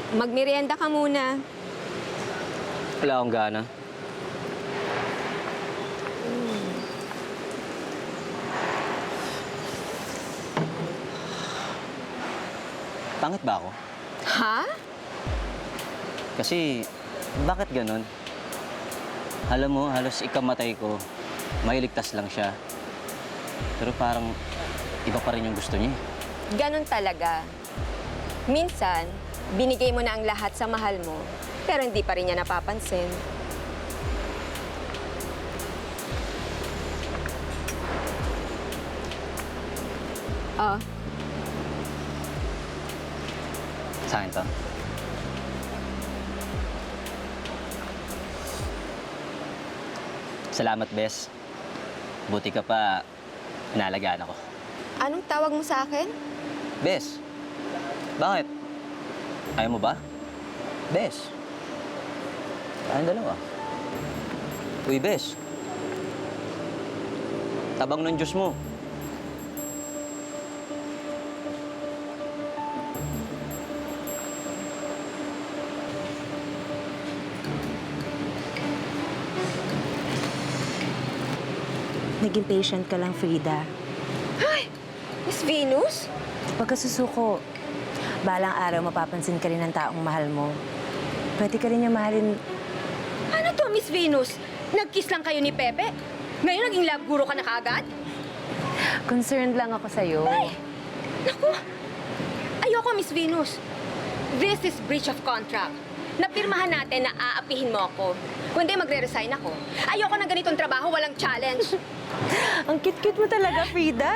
Magmerienda ka muna. Wala akong gana. Pangit ba ako? Ha? Kasi, bakit ganun? Alam mo, halos ikamatay ko, mailigtas lang siya. Pero parang iba pa rin yung gusto niya. Ganon talaga. Minsan, binigay mo na ang lahat sa mahal mo, pero hindi pa rin niya napapansin. Oh, Sa akin to. Salamat, Bes. Buti ka pa, inalagaan ako. anong tawag mo sa akin? Bes, bakit? Ayaw mo ba? Bes. Tayong dalawa. Uy, Bes. Tabang ng Diyos mo. Naging patient ka lang, Frida. Miss Venus? Pagkasusuko, balang araw mapapansin ka rin ng taong mahal mo. Pwede ka rin niya mahalin. Ano to, Miss Venus? Nag-kiss lang kayo ni Pepe? Ngayon naging love guru ka na kaagad? Concerned lang ako sa'yo. Naku! Ayoko, Miss Venus. This is breach of contract. Napirmahan natin na aapihin mo ako. Kundi magre-resign ako. Ayoko na ganitong trabaho, walang challenge. Ang cute-cute mo talaga, Frida.